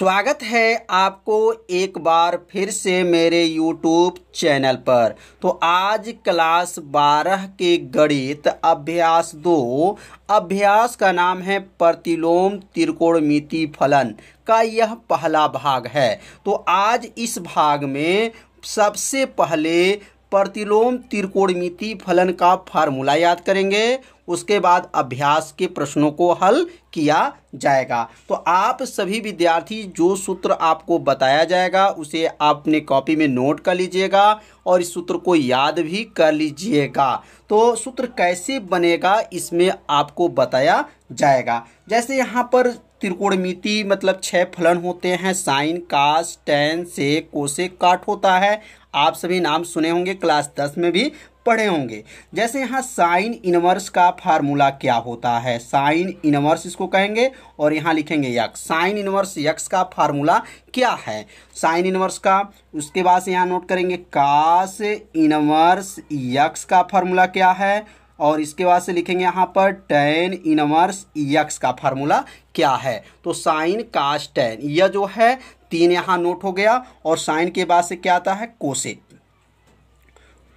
स्वागत है आपको एक बार फिर से मेरे YouTube चैनल पर। तो आज क्लास 12 के गणित अभ्यास 2 अभ्यास का नाम है प्रतिलोम त्रिकोणमिति फलन का यह पहला भाग है। तो आज इस भाग में सबसे पहले प्रतिलोम त्रिकोणमिति फलन का फार्मूला याद करेंगे, उसके बाद अभ्यास के प्रश्नों को हल किया जाएगा। तो आप सभी विद्यार्थी जो सूत्र आपको बताया जाएगा उसे आप अपने कॉपी में नोट कर लीजिएगा और इस सूत्र को याद भी कर लीजिएगा। तो सूत्र कैसे बनेगा इसमें आपको बताया जाएगा। जैसे यहाँ पर त्रिकोणमिति मतलब 6 फलन होते हैं, साइन, कास, टैन, सेक, कोसेक, काट होता है। आप सभी नाम सुने होंगे, क्लास 10 में भी पढ़े होंगे। जैसे यहाँ साइन इनवर्स का फार्मूला क्या होता है, साइन इनवर्स इसको कहेंगे और यहाँ लिखेंगे यक्स। साइन इनवर्स यक्स का फार्मूला क्या है साइन इनवर्स का, उसके बाद से यहाँ नोट करेंगे कास इनवर्स यक्स का फार्मूला क्या है और इसके बाद से लिखेंगे यहाँ पर टैन इनवर्स यक्स का फार्मूला क्या है। तो साइन कास टैन यह जो है 3 यहाँ नोट हो गया और साइन के बाद से क्या आता है कोसेक।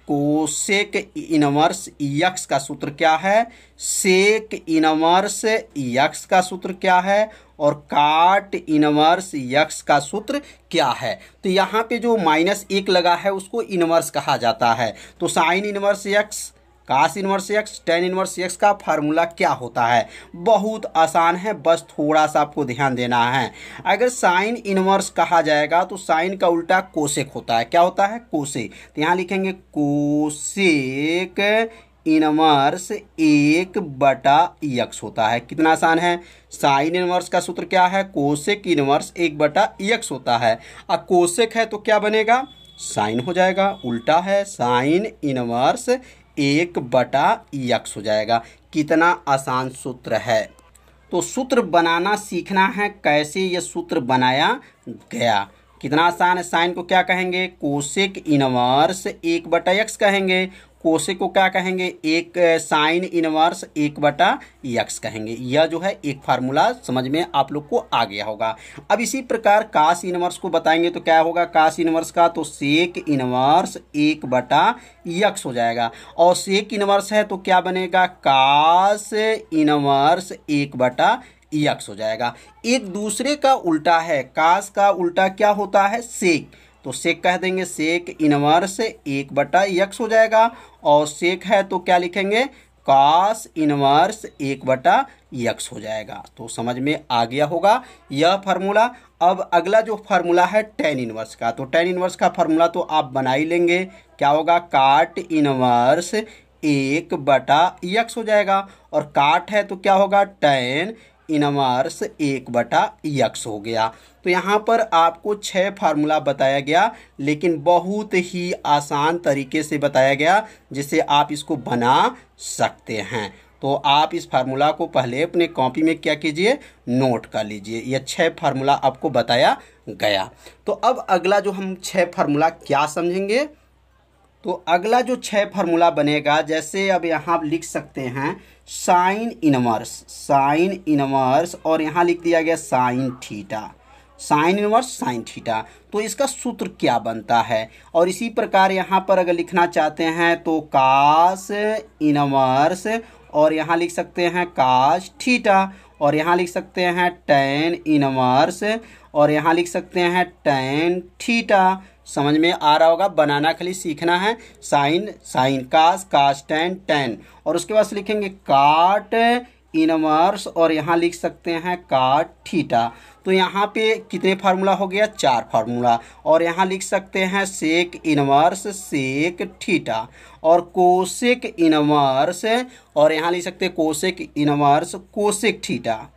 कोसेक इनवर्स यक्स का सूत्र क्या है, सेक इनवर्स यक्स का सूत्र क्या है और काट इनवर्स यक्स का सूत्र क्या है। तो यहाँ पे जो -1 लगा है उसको इनवर्स कहा जाता है। तो sine inverse x, cos inverse x, tan inverse x का फार्मूला क्या होता है, बहुत आसान है, बस थोड़ा सा आपको ध्यान देना है। अगर साइन इनवर्स कहा जाएगा तो साइन का उल्टा कोसेक होता है। क्या होता है, कोसेक। तो यहाँ लिखेंगे कोसेक इनवर्स 1/x होता है। कितना आसान है। साइन इनवर्स का सूत्र क्या है, कोसेक इनवर्स 1/x होता है। अब कोसेक है तो क्या बनेगा, साइन हो जाएगा, उल्टा है साइन इनवर्स 1/x हो जाएगा। कितना आसान सूत्र है। तो सूत्र बनाना सीखना है, कैसे ये सूत्र बनाया गया। कितना आसान है। साइन को क्या कहेंगे, कोसेक इनवर्स 1/x कहेंगे। कोसेक को क्या कहेंगे, एक साइन इनवर्स 1/x कहेंगे। यह जो है एक फार्मूला समझ में आप लोग को आ गया होगा। अब इसी प्रकार कास इनवर्स को बताएंगे तो क्या होगा कास इनवर्स का, तो सेक इनवर्स 1/x हो जाएगा। और सेक इनवर्स है तो क्या बनेगा, कास इनवर्स 1/x हो जाएगा। एक दूसरे का उल्टा है, कास का उल्टा क्या होता है, सेक। तो सेक कह देंगे सेक इनवर्स 1/x हो जाएगा। और सेक है तो क्या लिखेंगे, कास इनवर्स 1/x हो जाएगा। तो समझ में आ गया होगा यह फार्मूला। अब अगला जो फार्मूला है टैन इनवर्स का, तो टैन इनवर्स का फार्मूला तो आप बना ही लेंगे। क्या होगा, काट इनवर्स 1/x हो जाएगा। और काट है तो क्या होगा, टैन इनवर्स 1/x हो गया। तो यहाँ पर आपको 6 फार्मूला बताया गया, लेकिन बहुत ही आसान तरीके से बताया गया जिससे आप इसको बना सकते हैं। तो आप इस फार्मूला को पहले अपने कॉपी में क्या कीजिए, नोट कर लीजिए। ये 6 फार्मूला आपको बताया गया। तो अब अगला जो हम 6 फार्मूला क्या समझेंगे, तो अगला जो 6 फार्मूला बनेगा, जैसे अब यहाँ आप लिख सकते हैं साइन इनवर्स और यहाँ लिख दिया गया sine theta, sine inverse sine theta. तो इसका सूत्र क्या बनता है। और इसी प्रकार यहाँ पर अगर लिखना चाहते हैं तो कास इनवर्स और यहाँ लिख सकते हैं कास थीटा और यहाँ लिख सकते हैं टैन इनवर्स और यहाँ लिख सकते हैं टैन थीटा। समझ में आ रहा होगा, बनाना खाली सीखना है। साइन साइन कास, कास टैन टैन, और उसके बाद से लिखेंगे काट इनवर्स और यहाँ लिख सकते हैं काट थीटा। तो यहाँ पे कितने फार्मूला हो गया, 4 फार्मूला। और यहाँ लिख सकते हैं सेक इनवर्स सेक थीटा और कोसेक इनवर्स और यहाँ लिख सकते हैं कोसेक इनवर्स कोसेक थीटा।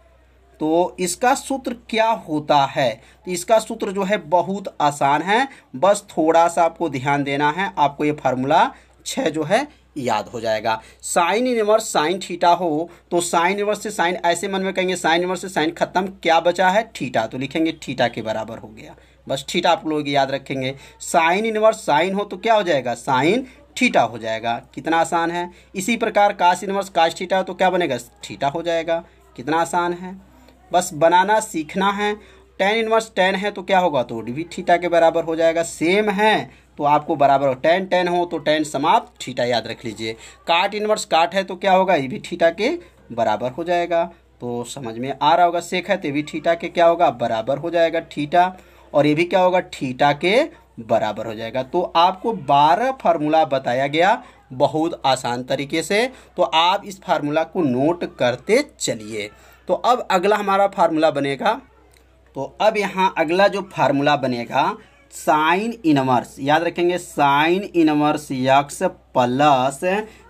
तो इसका सूत्र क्या होता है, तो इसका सूत्र जो है बहुत आसान है, बस थोड़ा सा आपको ध्यान देना है, आपको ये फार्मूला 6 जो है याद हो जाएगा। साइन इनवर्स साइन थीटा हो तो साइन इनवर्स से साइन ऐसे मन में कहेंगे, साइन इनवर्स से साइन खत्म, क्या बचा है थीटा, तो लिखेंगे थीटा के बराबर हो गया। बस थीटा आप लोग याद रखेंगे। साइन इनवर्स साइन हो तो क्या हो जाएगा, साइन थीटा हो जाएगा। कितना आसान है। इसी प्रकार कास इनवर्स कास थीटा हो तो क्या बनेगा, थीटा हो जाएगा। कितना आसान है, बस बनाना सीखना है। टेन इनवर्स टेन है तो क्या होगा, तो भी थीटा के बराबर हो जाएगा। सेम है तो आपको बराबर हो, टेन टेन हो तो टेन समाप्त थीटा याद रख लीजिए। काट इनवर्स काट है तो क्या होगा, ये भी थीटा के बराबर हो जाएगा। तो समझ में आ रहा होगा। सेक है तो ये भी थीटा के क्या होगा, बराबर हो जाएगा थीटा, और ये भी क्या होगा, थीटा के बराबर हो जाएगा। तो आपको 12 फार्मूला बताया गया बहुत आसान तरीके से। तो आप इस फार्मूला को नोट करते चलिए। तो अब अगला हमारा फार्मूला बनेगा, तो अब यहाँ अगला जो फार्मूला बनेगा साइन इनवर्स, याद रखेंगे sine inverse X plus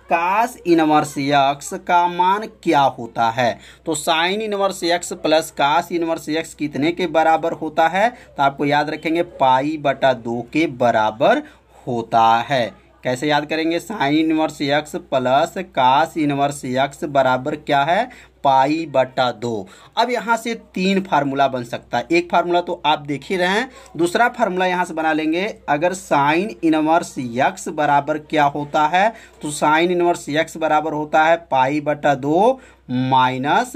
cos inverse X का मान क्या होता है। तो sine inverse X plus cos inverse X कितने के बराबर होता है, तो आपको याद रखेंगे पाई बटा 2 के बराबर होता है। कैसे याद करेंगे, sine inverse X plus cos inverse X बराबर क्या है, पाई बटा 2। अब यहाँ से 3 फार्मूला बन सकता है। एक फार्मूला तो आप देख ही रहे हैं, दूसरा फार्मूला यहाँ से बना लेंगे। अगर साइन इनवर्स यक्स बराबर क्या होता है, तो साइन इनवर्स यक्स बराबर होता है पाई बटा 2 माइनस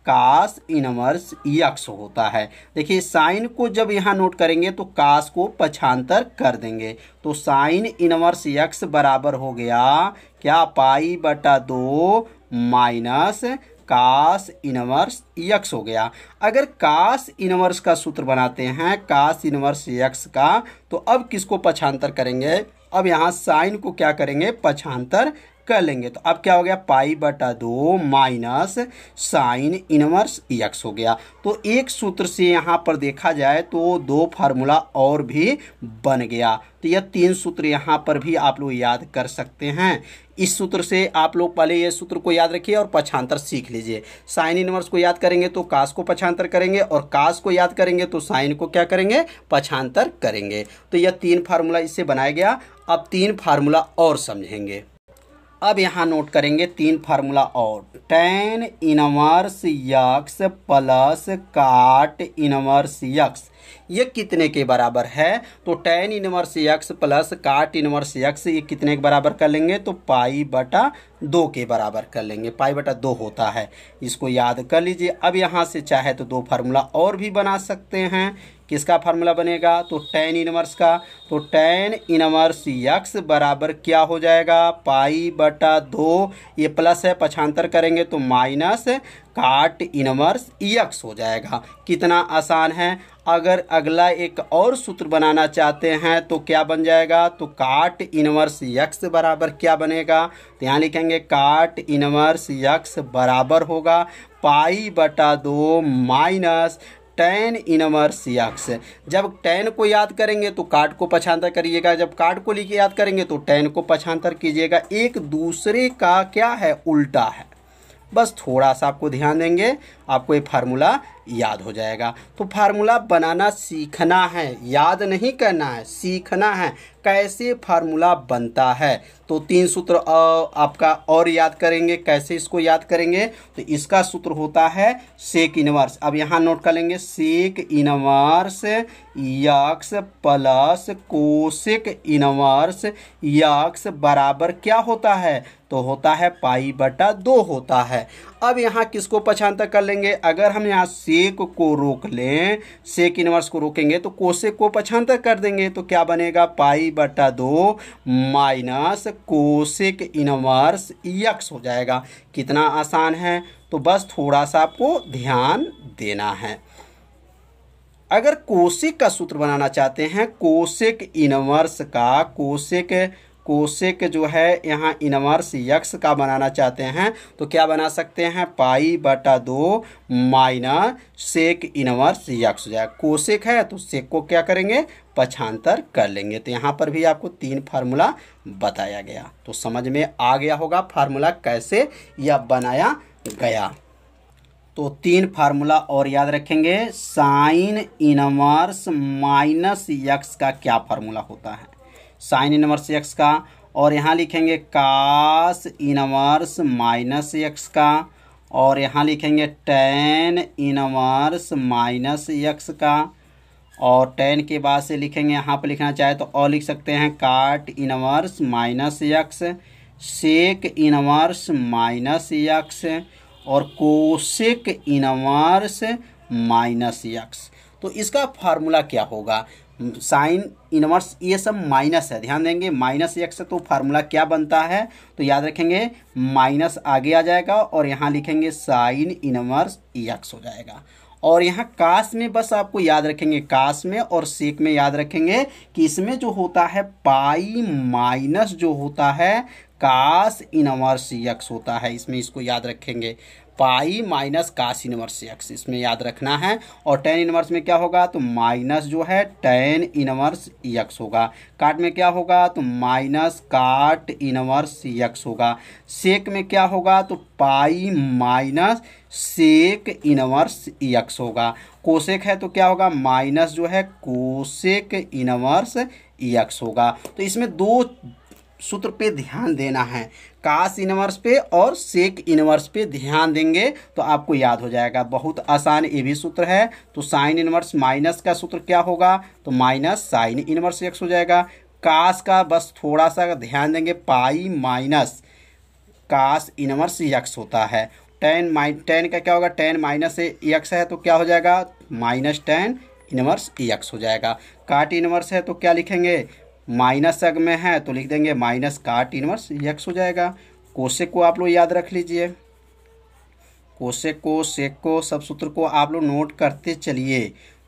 कास इनवर्स यक्स होता है। देखिए साइन को जब यहाँ नोट करेंगे तो कास को पक्षांतर कर देंगे, तो साइन इनवर्स यक्स बराबर हो गया क्या, पाई बटा 2 माइनस कास इनवर्स यक्स हो गया। अगर कास इनवर्स का सूत्र बनाते हैं कास इनवर्स यक्स का, तो अब किसको पक्षांतर करेंगे, अब यहाँ साइन को क्या करेंगे, पक्षांतर कर लेंगे। तो अब क्या हो गया, पाई बटा 2 माइनस साइन इनवर्स यक्स हो गया। तो एक सूत्र से यहाँ पर देखा जाए तो 2 फार्मूला और भी बन गया। तो यह 3 सूत्र यहाँ पर भी आप लोग याद कर सकते हैं। इस सूत्र से आप लोग पहले ये सूत्र को याद रखिए और पक्षांतर सीख लीजिए। साइन इनवर्स को याद करेंगे तो कास को पक्षांतर करेंगे, और कास को याद करेंगे तो साइन को क्या करेंगे, पक्षांतर करेंगे। तो यह 3 फार्मूला इससे बनाया गया। अब 3 फार्मूला और समझेंगे। अब यहाँ नोट करेंगे 3 फार्मूला और, टेन इनवर्स यक्स प्लस काट इनवर्स यक्स ये कितने के बराबर है, तो टेन इनवर्स यक्स प्लस काट इनवर्स यक्स ये कितने के बराबर कर लेंगे, तो पाई बटा 2 के बराबर कर लेंगे। पाई बटा 2 होता है, इसको याद कर लीजिए। अब यहाँ से चाहे तो 2 फार्मूला और भी बना सकते हैं। किसका फार्मूला बनेगा, तो टेन इनवर्स का। तो टेन इनवर्स यक्स बराबर क्या हो जाएगा, पाई बटा 2, ये प्लस है पक्षांतर करेंगे तो माइनस काट इनवर्स यक्स हो जाएगा। कितना आसान है। अगर अगला एक और सूत्र बनाना चाहते हैं तो क्या बन जाएगा, तो काट इनवर्स यक्स बराबर क्या बनेगा, तो यहाँ लिखेंगे काट इनवर्स यक्स बराबर होगा पाई बटा 2 माइनस टेन इनवर्स यक्स। जब टेन को याद करेंगे तो काट को पक्षांतर करिएगा, जब काट को लिखे याद करेंगे तो टेन को पक्षांतर कीजिएगा। एक दूसरे का क्या है, उल्टा है। बस थोड़ा सा आपको ध्यान देंगे, आपको ये फार्मूला याद हो जाएगा। तो फार्मूला बनाना सीखना है, याद नहीं करना है, सीखना है कैसे फार्मूला बनता है। तो 3 सूत्र आपका और याद करेंगे। कैसे इसको याद करेंगे, तो इसका सूत्र होता है सेक इनवर्स। अब यहाँ नोट कर लेंगे, sec inverse X plus cosec inverse X बराबर क्या होता है, तो होता है पाई बटा 2 होता है। अब यहाँ किसको पक्षांतर कर लेंगे, अगर हम यहाँ सेक को रोक लें, सेक इनवर्स को रोकेंगे तो कोसेक को पक्षांतर कर देंगे, तो क्या बनेगा, पाई बटा 2 माइनस कोसेक इनवर्स यक्स हो जाएगा। कितना आसान है। तो बस थोड़ा सा आपको ध्यान देना है। अगर कोसेक का सूत्र बनाना चाहते हैं, कोसेक इनवर्स का, कोसेक जो है यहाँ इनवर्स यक्स का बनाना चाहते हैं तो क्या बना सकते हैं, पाई बटा 2 माइनस सेक इनवर्स यक्स हो जाएगा। कोसेक है तो सेक को क्या करेंगे, पक्षांतर कर लेंगे। तो यहाँ पर भी आपको 3 फार्मूला बताया गया। तो समझ में आ गया होगा फार्मूला कैसे यह बनाया गया। तो 3 फार्मूला और याद रखेंगे। साइन इनवर्स माइनस यक्स का क्या फार्मूला होता है, साइन इनवर्स यक्स का, और यहाँ लिखेंगे कास इनवर्स माइनस यक्स का, और यहाँ लिखेंगे टेन इनवर्स माइनस यक्स का, और टेन के बाद से लिखेंगे, यहाँ पर लिखना चाहे तो और लिख सकते हैं cot inverse minus X, sec inverse minus X, और कोसेक इनवर्स माइनस यक्स। तो इसका फार्मूला क्या होगा? साइन इनवर्स, ये सब माइनस है, ध्यान देंगे माइनस एक्स है, तो फार्मूला क्या बनता है? तो याद रखेंगे माइनस आगे आ जाएगा और यहाँ लिखेंगे साइन इनवर्स एक्स हो जाएगा। और यहाँ कास में बस आपको याद रखेंगे, कास में और सेक में याद रखेंगे कि इसमें जो होता है पाई माइनस जो होता है कास इनवर्स एक्स होता है, इसमें इसको याद रखेंगे, pi minus cos inverse X इसमें याद रखना है। और टेन इनवर्स में क्या होगा? तो माइनस जो है टेन इनवर्स एक्स होगा। काट में क्या होगा? तो माइनस काट इनवर्स एक्स होगा। सेक में क्या होगा? तो pi minus sec inverse X होगा। कोसेक है तो क्या होगा? माइनस जो है कोसेक इनवर्स एक्स होगा। तो इसमें दो सूत्र पे ध्यान देना है, कास इनवर्स पे और सेक इनवर्स पे ध्यान देंगे तो आपको याद हो जाएगा। बहुत आसान ये भी सूत्र है। तो साइन इनवर्स माइनस का सूत्र क्या होगा? तो माइनस साइन इनवर्स एक्स हो जाएगा। कास का बस थोड़ा सा ध्यान देंगे, pi minus cos inverse X होता है। टेन का क्या होगा? टेन माइनस एक्स है तो क्या हो जाएगा? माइनस टेन इनवर्स एक्स हो जाएगा। काट इनवर्स है तो क्या लिखेंगे? माइनस अग में है तो लिख देंगे माइनस काट इनवर्स एक्स हो जाएगा। कोसेक को आप लोग याद रख लीजिए, कोसेक को सेक को सब सूत्र को आप लोग नोट करते चलिए।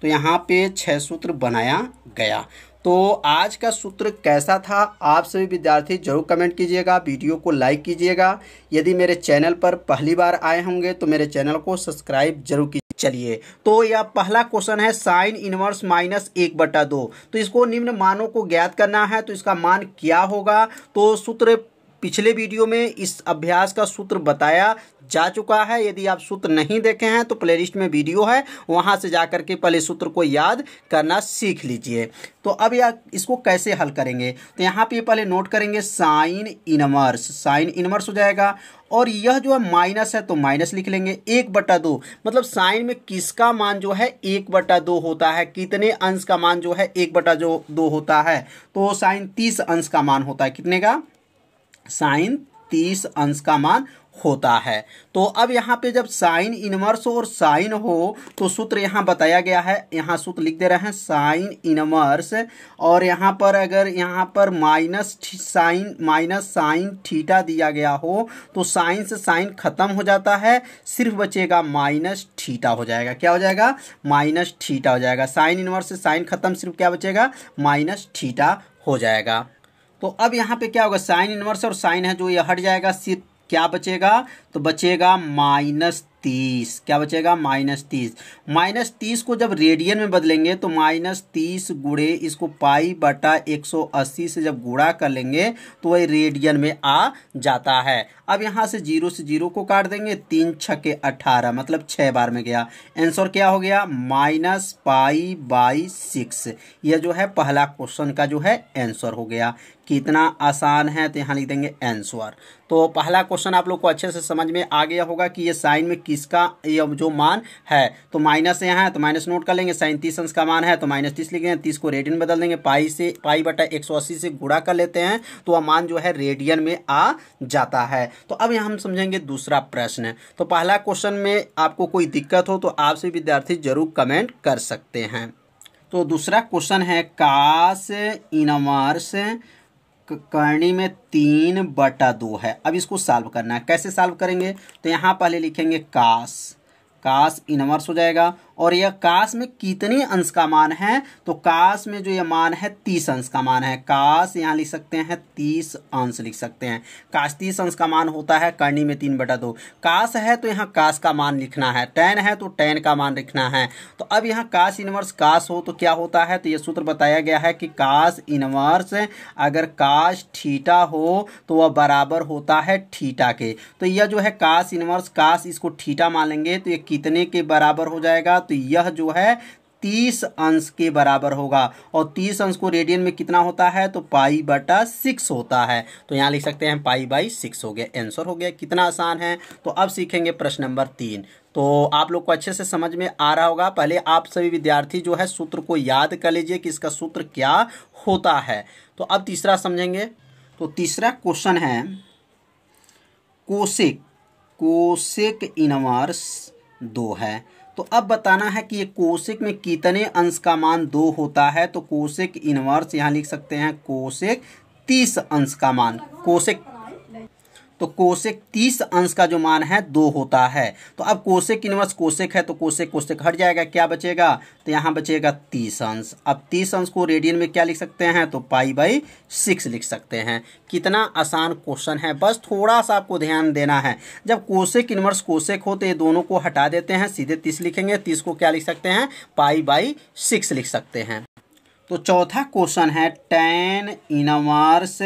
तो यहाँ पे 6 सूत्र बनाया गया। तो आज का सूत्र कैसा था आप सभी विद्यार्थी जरूर कमेंट कीजिएगा, वीडियो को लाइक कीजिएगा। यदि मेरे चैनल पर पहली बार आए होंगे तो मेरे चैनल को सब्सक्राइब जरूर कीजिए। चलिए, तो यह पहला क्वेश्चन है साइन इनवर्स माइनस 1/2। तो इसको निम्न मानों को ज्ञात करना है, तो इसका मान क्या होगा? तो सूत्र पिछले वीडियो में इस अभ्यास का सूत्र बताया जा चुका है। यदि आप सूत्र नहीं देखे हैं तो प्लेलिस्ट में वीडियो है, वहां से जाकर के पहले सूत्र को याद करना सीख लीजिए। तो अब इसको कैसे हल करेंगे? तो यहाँ पे पहले नोट करेंगे साइन इनवर्स हो जाएगा। और यह जो है माइनस है तो माइनस लिख लेंगे। 1/2 मतलब साइन में किसका मान जो है 1/2 होता है? कितने अंश का मान जो है 1/2 होता है? तो साइन 30 अंश का मान होता है। कितने का? साइन 30 अंश का मान होता है। तो अब यहाँ पे जब साइन इनवर्स और साइन हो तो सूत्र यहाँ बताया गया है, यहाँ सूत्र लिख दे रहे हैं साइन इनवर्स। और यहाँ पर अगर यहाँ पर माइनस साइन थीटा दिया गया हो तो साइन से साइन खत्म हो जाता है, सिर्फ बचेगा माइनस थीटा हो जाएगा। क्या हो जाएगा? माइनस थीटा हो जाएगा। साइन इनवर्स से साइन खत्म, सिर्फ क्या बचेगा? माइनस थीटा हो जाएगा। तो अब यहाँ पे क्या होगा? साइन इनवर्स और साइन है जो ये हट जाएगा, सिर्फ क्या बचेगा? तो बचेगा -30। क्या बचेगा? -30 को जब रेडियन में बदलेंगे तो -30 गुणे इसको पाई/180 से जब गुणा कर लेंगे तो वह रेडियन में आ जाता है। अब यहाँ से 0 से 0 को काट देंगे, 3 छके 18 मतलब 6 बार में गया। आंसर क्या हो गया? -पाई/6। यह जो है पहला क्वेश्चन का जो है आंसर हो गया। कितना आसान है, तो यहाँ लिख देंगे आंसर। तो पहला क्वेश्चन आप लोग को अच्छे से समझ में आ गया होगा कि ये साइन में किसका ये जो मान है। तो माइनस यहाँ है तो माइनस नोट कर लेंगे, साइन 30 अंश का मान है तो -30 लिखेंगे, 30 को रेडियन बदल देंगे, पाई/180 से गुणा कर लेते हैं तो वह मान जो है रेडियन में आ जाता है। तो अब यहाँ हम समझेंगे दूसरा प्रश्न। तो पहला क्वेश्चन में आपको कोई दिक्कत हो तो आपसे विद्यार्थी जरूर कमेंट कर सकते हैं। तो दूसरा क्वेश्चन है कास इनवर्स करनी में 3/2 है। अब इसको सॉल्व करना है। कैसे सॉल्व करेंगे? तो यहाँ पहले लिखेंगे कास इनवर्स हो जाएगा। और यह कास में कितने अंश का मान है? तो कास में जो यह मान है 30 अंश का मान है। कास यहाँ लिख सकते हैं 30 अंश लिख सकते हैं। कास 30 अंश का मान होता है करनी में 3/2। कास है तो यहाँ कास का मान लिखना है, टैन है तो टैन का मान लिखना है। तो अब यहाँ कास इनवर्स कास हो तो क्या होता है? तो यह सूत्र बताया गया है कि कास इनवर्स अगर कास थीटा हो तो वह बराबर होता है थीटा के। तो यह जो है कास इनवर्स कास, इसको थीटा मान लेंगे तो ये कितने के बराबर हो जाएगा? तो यह जो है 30 अंश के बराबर होगा। और 30 अंश को रेडियन में कितना होता है? तो पाई/6 होता है। तो यहाँ लिख सकते हैं पाई/6 हो गया। आंसर हो गया। कितना आसान है। तो अब सीखेंगे प्रश्न नंबर 3। तो आप लोग को अच्छे से समझ में आ रहा होगा। पहले आप सभी विद्यार्थी जो है सूत्र को याद कर लीजिए कि इसका सूत्र क्या होता है। तो अब तीसरा समझेंगे। तो तीसरा क्वेश्चन है कोसेक इनवर्स 2 है। तो अब बताना है कि ये कोसेक में कितने अंश का मान 2 होता है। तो कोसेक इनवर्स यहाँ लिख सकते हैं कोसेक 30 अंश का मान, तो कोसेक 30 अंश का जो मान है 2 होता है। तो अब कोसेक इनवर्स कोसेक है तो कोसेक कोसेक हट जाएगा, क्या बचेगा, तो यहाँ बचेगा 30 अंश। अब 30 अंश को रेडियन में क्या लिख सकते हैं, तो π/6 लिख सकते हैं। कितना आसान क्वेश्चन है, बस थोड़ा सा आपको ध्यान देना है। जब कोसेक इनवर्स कोसेक हो तो ये दोनों को हटा देते हैं, सीधे 30 लिखेंगे। 30 को क्या लिख सकते हैं, π/6 लिख सकते हैं। तो चौथा क्वेश्चन है tan इनवर्स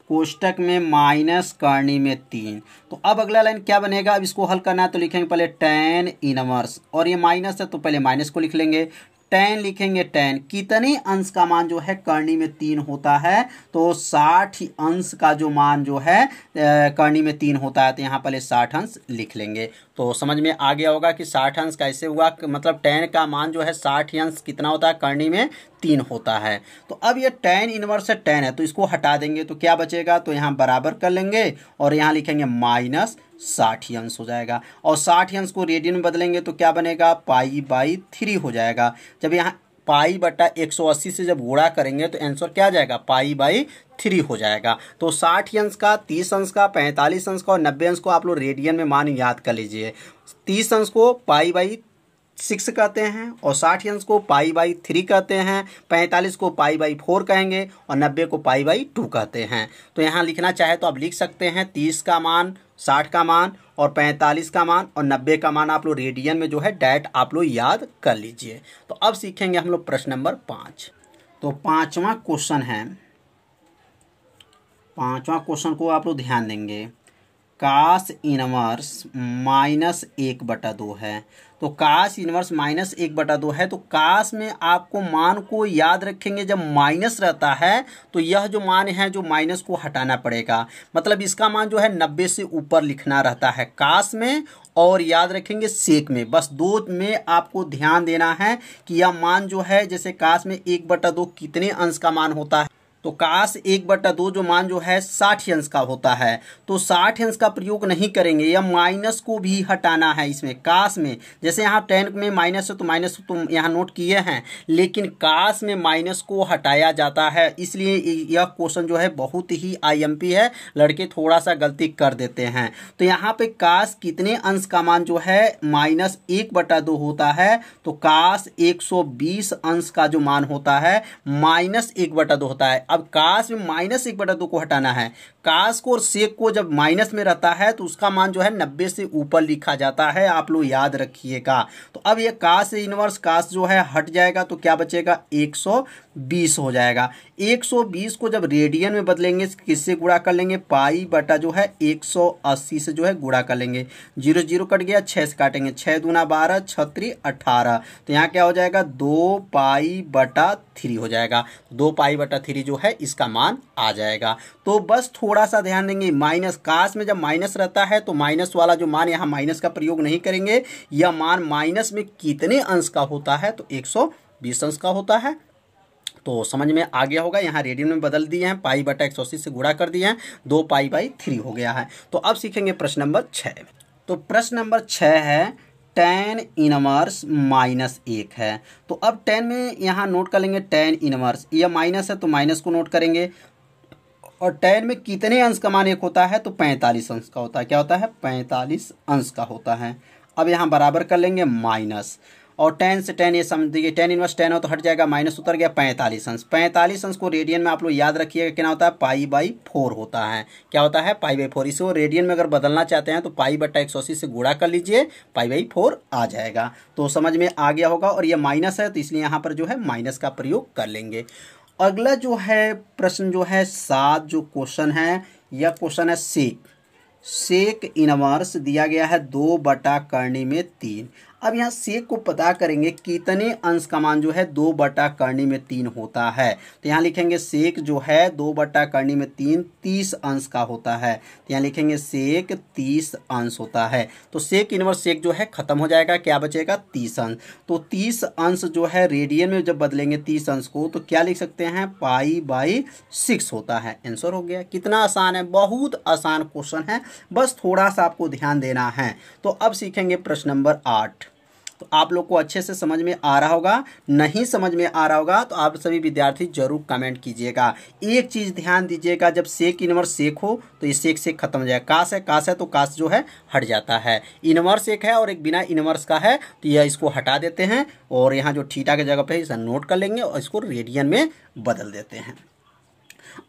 कोष्टक में माइनस करनी में 3। तो अब अगला लाइन क्या बनेगा, अब इसको हल करना है तो लिखेंगे पहले tan इनवर्स, और ये माइनस है तो पहले माइनस को लिख लेंगे। tan लिखेंगे, tan कितने अंश का मान जो है करनी में 3 होता है, तो 60 अंश का जो मान जो है करनी में 3 होता है। तो यहाँ पहले 60 अंश लिख लेंगे। तो समझ में आ गया होगा कि 60 अंश कैसे हुआ, मतलब tan का मान जो है 60 अंश कितना होता है, करनी में 3 होता है। तो अब ये tan इनवर्स है, tan है तो इसको हटा देंगे तो क्या बचेगा, तो यहाँ बराबर कर लेंगे और यहाँ लिखेंगे -60 अंश हो जाएगा। और 60 अंश को रेडियन में बदलेंगे तो क्या बनेगा, π/3 हो जाएगा। जब यहाँ π/180 से जब गुणा करेंगे तो आंसर क्या आ जाएगा, π/3 हो जाएगा। तो 60 अंश का, 30 अंश का, 45 अंश का और 90 अंश को आप लोग रेडियन में मान याद कर लीजिए। 30 अंश को π/6 कहते हैं और 60 अंश को π/3 कहते हैं, 45 को π/4 कहेंगे और 90 को π/2 कहते हैं। तो यहाँ लिखना चाहे तो आप लिख सकते हैं 30 का मान, 60 का मान और 45 का मान और 90 का मान आप लोग रेडियन में जो है डायरेक्ट आप लोग याद कर लीजिए। तो अब सीखेंगे हम लोग प्रश्न नंबर 5। तो पांचवा क्वेश्चन है, पांचवा क्वेश्चन को आप लोग ध्यान देंगे। कास इनवर्स -1/2 है। तो कास इनवर्स -1/2 है तो कास में आपको मान को याद रखेंगे, जब माइनस रहता है तो यह जो मान है जो माइनस को हटाना पड़ेगा, मतलब इसका मान जो है 90 से ऊपर लिखना रहता है कास में, और याद रखेंगे सेक में। बस 2 में आपको ध्यान देना है कि यह मान जो है, जैसे कास में 1/2 कितने अंश का मान होता है, तो काश 1/2 जो मान जो है 60 अंश का होता है। तो 60 अंश का प्रयोग नहीं करेंगे, या माइनस को भी हटाना है इसमें काश में। जैसे यहाँ 10 में माइनस है तो माइनस तो यहाँ नोट किए हैं, लेकिन काश में माइनस को हटाया जाता है, इसलिए यह क्वेश्चन जो है बहुत ही IMP है, लड़के थोड़ा सा गलती कर देते हैं। तो यहाँ पे काश कितने अंश का मान जो है -1/2 होता है, तो काश 120 अंश का जो मान होता है -1/2 होता है। अब काश में -1/2 को हटाना है, काश को और सेक को जब माइनस में रहता है तो उसका मान जो है 90 से ऊपर लिखा जाता है, आप लोग याद रखिएगा। तो अब ये काश इनवर्स काश जो है हट जाएगा तो क्या बचेगा, 120 हो जाएगा। 120 को जब रेडियन में बदलेंगे किससे गुणा कर लेंगे, π/ जो है 180 से जो है गुणा कर लेंगे। 0 0 कट गया, 6 से काटेंगे, 6 दूना 12, 6 3 18। तो यहाँ क्या हो जाएगा, 2π/3 हो जाएगा। 2π/3 जो है इसका मान आ जाएगा। तो बस थोड़ा सा ध्यान देंगे, माइनस काश में जब माइनस रहता है तो माइनस वाला जो मान, यहाँ माइनस का प्रयोग नहीं करेंगे। यह मान माइनस में कितने अंश का होता है, तो 120 अंश का होता है। तो समझ में आ गया होगा, यहाँ रेडियन में बदल दिए हैं, π/180 से गुणा कर दिए हैं, 2π/3 हो गया है। तो अब सीखेंगे प्रश्न नंबर 6। तो प्रश्न नंबर 6 है tan इनवर्स -1 है। तो अब tan में यहाँ नोट कर लेंगे tan इनवर्स, यह माइनस है तो माइनस को नोट करेंगे। और tan में कितने अंश का मान 1 होता है, तो 45 अंश का होता है। क्या होता है, 45 अंश का होता है। अब यहाँ बराबर कर लेंगे माइनस, और tan से tan ये समझिए, tan इनवर्स tan हो तो हट जाएगा, माइनस उतर गया, 45 अंश। 45 अंश को रेडियन में आप लोग याद रखिएगा कितना होता है, π/4 होता है। क्या होता है, π/4। इसे रेडियन में अगर बदलना चाहते हैं तो π/180 से गुणा कर लीजिए, π/4 आ जाएगा। तो समझ में आ गया होगा, और ये माइनस है तो इसलिए यहाँ पर जो है माइनस का प्रयोग कर लेंगे। अगला जो है प्रश्न जो है 7 जो क्वेश्चन है, यह क्वेश्चन है सेक इनवर्स दिया गया है 2/3। अब यहाँ सेक को पता करेंगे कितने अंश का मान जो है 2/3 होता है। तो यहाँ लिखेंगे सेक जो है 2/3 30 अंश का होता है। तो यहाँ लिखेंगे सेक 30 अंश होता है। तो सेक इनवर्स सेक जो है खत्म हो जाएगा, क्या बचेगा, 30 अंश। तो 30 अंश जो है रेडियन में जब बदलेंगे 30 अंश को तो क्या लिख सकते हैं, π/6 होता है। आंसर हो गया। कितना आसान है, बहुत आसान क्वेश्चन है, बस थोड़ा सा आपको ध्यान देना है। तो अब सीखेंगे प्रश्न नंबर 8। तो आप लोग को अच्छे से समझ में आ रहा होगा। नहीं समझ में आ रहा होगा तो आप सभी विद्यार्थी जरूर कमेंट कीजिएगा। एक चीज़ ध्यान दीजिएगा, जब सेक इनवर्स सेक हो तो ये सेक से खत्म हो जाए। काश है तो काश जो है हट जाता है। इनवर्स एक है और एक बिना इनवर्स का है, तो यह इसको हटा देते हैं और यहाँ जो थीटा की जगह पे इसे नोट कर लेंगे और इसको रेडियन में बदल देते हैं।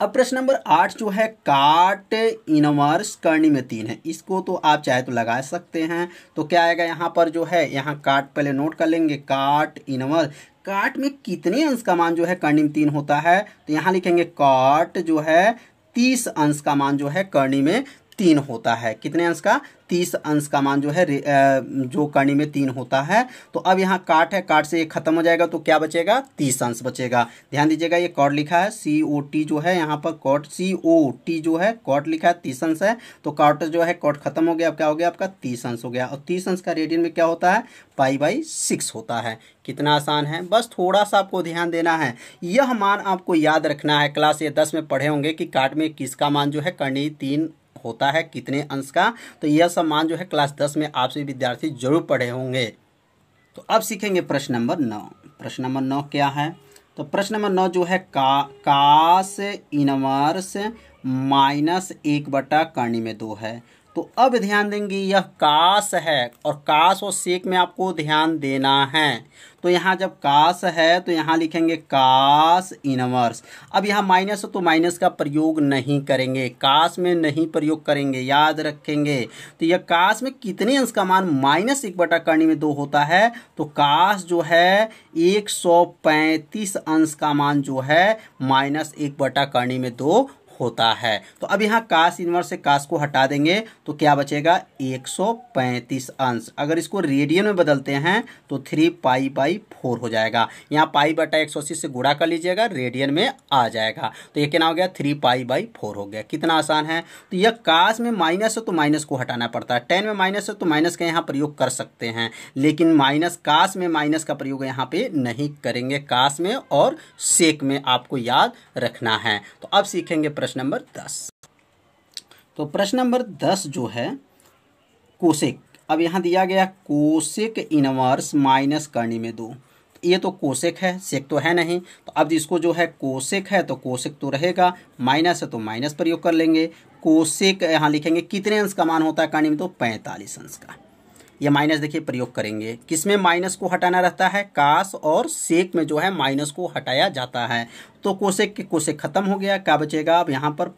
अब प्रश्न नंबर 8 जो है काट इनवर्स करनी में 3 है, इसको तो आप चाहे तो लगा सकते हैं। तो क्या आएगा यहाँ पर जो है, यहाँ काट पहले नोट कर लेंगे, काट इनवर्स, काट में कितने अंश का मान जो है करनी में 3 होता है, तो यहाँ लिखेंगे काट जो है 30 अंश का मान जो है करनी में 3 होता है। कितने अंश का? 30 अंश का मान जो है जो करनी में 3 होता है। तो अब यहाँ काट है, काट से ये खत्म हो जाएगा तो क्या बचेगा? 30 अंश बचेगा। ध्यान दीजिएगा ये कॉट लिखा है, COT जो है यहाँ पर कॉट, COT जो है कॉट लिखा है, 30 अंश है। तो कॉट जो है कॉट खत्म हो गया, अब क्या हो गया आपका? 30 अंश हो गया। और 30 अंश का रेडियन में क्या होता है? π/6 होता है। कितना आसान है, बस थोड़ा सा आपको ध्यान देना है। यह मान आपको याद रखना है। क्लास 10 में पढ़े होंगे कि काट में किसका मान जो है करनी 3 होता है, कितने अंश का। तो यह सब मान जो है क्लास 10 में आप सभी विद्यार्थी जरूर पढ़े होंगे। तो अब सीखेंगे प्रश्न नंबर 9। प्रश्न नंबर 9 क्या है? तो प्रश्न नंबर 9 जो है कास इनवर्स -1 करनी में 2 है। तो अब ध्यान देंगे, यह कास है और कास और सेक में आपको ध्यान देना है। तो यहाँ जब कास है तो यहाँ लिखेंगे कास इनवर्स। अब यहाँ माइनस है तो माइनस का प्रयोग नहीं करेंगे, कास में नहीं प्रयोग करेंगे, याद रखेंगे। तो यह कास में कितने अंश का मान -1 करनी में 2 होता है, तो कास जो है 135 अंश का मान जो है -1 करनी में 2 होता है। तो अब यहाँ कास इनवर्स से कास को हटा देंगे तो क्या बचेगा? 135 अंश। अगर इसको रेडियन में बदलते हैं तो 3π/4 हो जाएगा। यहाँ π/180 से गुणा कर लीजिएगा, रेडियन में आ जाएगा। तो ये क्या हो गया? 3π/4 हो गया। कितना आसान है। तो यह कास में माइनस है तो माइनस को हटाना पड़ता है, टेन में माइनस है तो माइनस का यहाँ प्रयोग कर सकते हैं, लेकिन माइनस कास में माइनस का प्रयोग यहाँ पे नहीं करेंगे। कास में और सेक में आपको याद रखना है। तो अब सीखेंगे प्रश्न नंबर 10। तो प्रश्न नंबर 10 जो है कोसेक। अब यहाँ दिया गया कोसेक इनवर्स माइनस करनी में 2। ये तो कोसेक है, सेक तो है नहीं। तो अब इसको जो है कोसेक है तो कोसेक तो रहेगा, माइनस है तो माइनस प्रयोग कर लेंगे। कोसेक यहाँ लिखेंगे कितने अंश का मान होता है करनी में? तो 45 अंश का। ये माइनस देखिए प्रयोग करेंगे, किसमें माइनस को हटाना रहता है? कास और सेक में जो है माइनस को हटाया जाता है। तो कोसेक के कोसेक खत्म हो गया, क्या बचेगा अब यहाँ पर?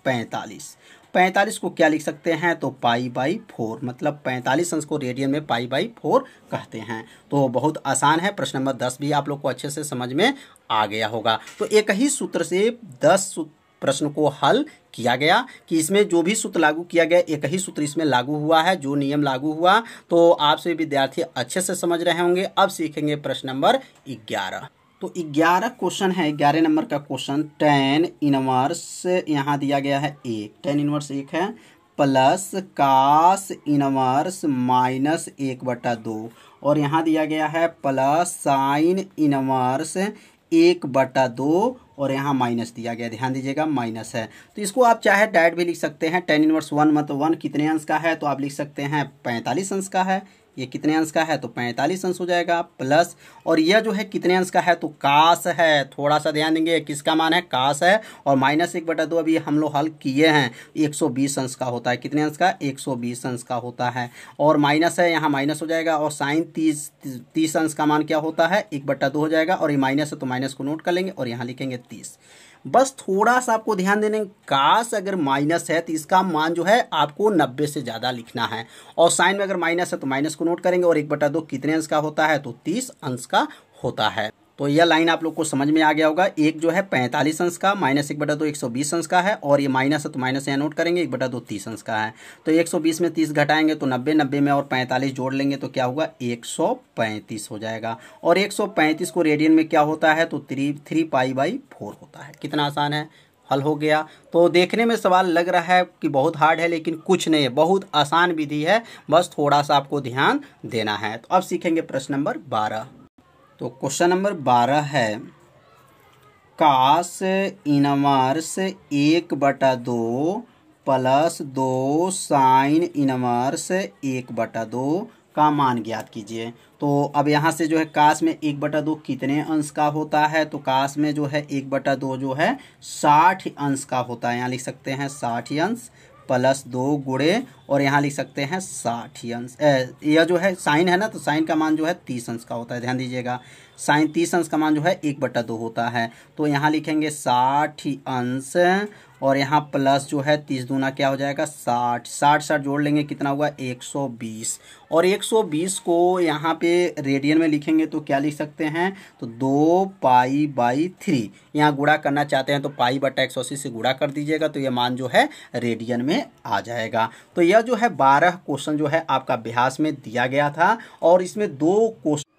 45 को क्या लिख सकते हैं? तो π/4, मतलब 45 अंश को रेडियन में π/4 कहते हैं। तो बहुत आसान है। प्रश्न नंबर 10 भी आप लोग को अच्छे से समझ में आ गया होगा। तो एक ही सूत्र से 10 प्रश्न को हल किया गया कि इसमें जो भी सूत्र लागू किया गया एक ही सूत्र इसमें लागू हुआ है, जो नियम लागू हुआ। तो आप सभी विद्यार्थी अच्छे से समझ रहे होंगे। अब सीखेंगे प्रश्न नंबर 11। तो 11 क्वेश्चन है, 11 नंबर का क्वेश्चन। tan इनवर्स यहाँ दिया गया है 1, tan इनवर्स 1 है, प्लस कास इनवर्स -1/2 और यहाँ दिया गया है प्लस साइन इनवर्स 1/2 और यहाँ माइनस दिया गया। ध्यान दीजिएगा माइनस है। तो इसको आप चाहे डायरेक्ट भी लिख सकते हैं। tan इनवर्स 1 मतलब 1 कितने अंश का है, तो आप लिख सकते हैं 45 अंश का है। ये कितने अंश का है? तो 45 अंश हो जाएगा। प्लस और यह जो है कितने अंश का है? तो कास है। थोड़ा सा ध्यान देंगे, किसका मान है? कास है। और -1/2 अभी हम लोग हल किए हैं, 120 अंश का होता है। कितने अंश का? 120 अंश का होता है। और माइनस है, यहाँ माइनस हो जाएगा। और साइन 30 अंश का मान क्या होता है? 1/2 हो जाएगा। और ये माइनस है तो माइनस को नोट कर लेंगे और यहाँ लिखेंगे 30। बस थोड़ा सा आपको ध्यान देने, कास अगर माइनस है तो इसका मान जो है आपको 90 से ज़्यादा लिखना है। और साइन में अगर माइनस है तो माइनस को नोट करेंगे। और 1/2 कितने अंश का होता है? तो 30 अंश का होता है। तो यह लाइन आप लोग को समझ में आ गया होगा। एक जो है 45 अंश का, -1/2 120 अंश का है। और ये माइनस है तो माइनस यहाँ नोट करेंगे, 1/2 30 अंश का है। तो 120 में 30 घटाएंगे तो 90, 90 में और 45 जोड़ लेंगे तो क्या होगा? 135 हो जाएगा। और 135 को रेडियन में क्या होता है? तो 3π/4 होता है। कितना आसान है, हल हो गया। तो देखने में सवाल लग रहा है कि बहुत हार्ड है, लेकिन कुछ नहीं है, बहुत आसान विधि है। बस थोड़ा सा आपको ध्यान देना है। तो अब सीखेंगे प्रश्न नंबर 12। तो क्वेश्चन नंबर 12 है कास इनवर्स 1/2 प्लस 2 साइन इनवर्स 1/2 का मान ज्ञात कीजिए। तो अब यहाँ से जो है काश में 1/2 कितने अंश का होता है, तो काश में जो है 1/2 जो है 60 अंश का होता है। यहाँ लिख सकते हैं 60 अंश प्लस 2 गुणे और यहाँ लिख सकते हैं 60 अंश। यह जो है साइन है ना, तो साइन का मान जो है 30 अंश का होता है। ध्यान दीजिएगा, साइन 30 अंश का मान जो है 1/2 होता है। तो यहाँ लिखेंगे 60 अंश और यहाँ प्लस जो है 30 दूना क्या हो जाएगा 60, 60 जोड़ लेंगे कितना हुआ 120। और 120 को यहाँ पे रेडियन में लिखेंगे तो क्या लिख सकते हैं, तो 2π/3। यहाँ गुणा करना चाहते हैं तो π/180 से गुणा कर दीजिएगा, तो यह मान जो है रेडियन में आ जाएगा। तो यह जो है 12 क्वेश्चन जो है आपका अभ्यास में दिया गया था और इसमें 2 क्वेश्चन,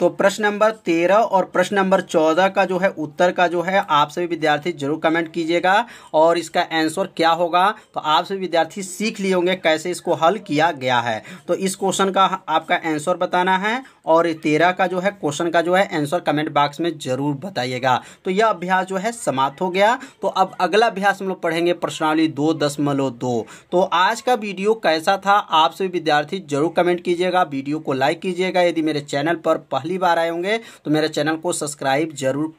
तो प्रश्न नंबर 13 और प्रश्न नंबर 14 का जो है उत्तर का जो है आप सभी विद्यार्थी जरूर कमेंट कीजिएगा और इसका आंसर क्या होगा। तो आप सभी विद्यार्थी सीख लिए होंगे कैसे इसको हल किया गया है। तो इस क्वेश्चन का आपका आंसर बताना है और 13 का जो है क्वेश्चन का जो है आंसर कमेंट बॉक्स में जरूर बताइएगा। तो यह अभ्यास जो है समाप्त हो गया। तो अब अगला अभ्यास हम लोग पढ़ेंगे प्रश्नावली 2.2। तो आज का वीडियो कैसा था आप सभी विद्यार्थी जरूर कमेंट कीजिएगा, वीडियो को लाइक कीजिएगा। यदि मेरे चैनल पर पहली बार आए होंगे तो मेरे चैनल को सब्सक्राइब जरूर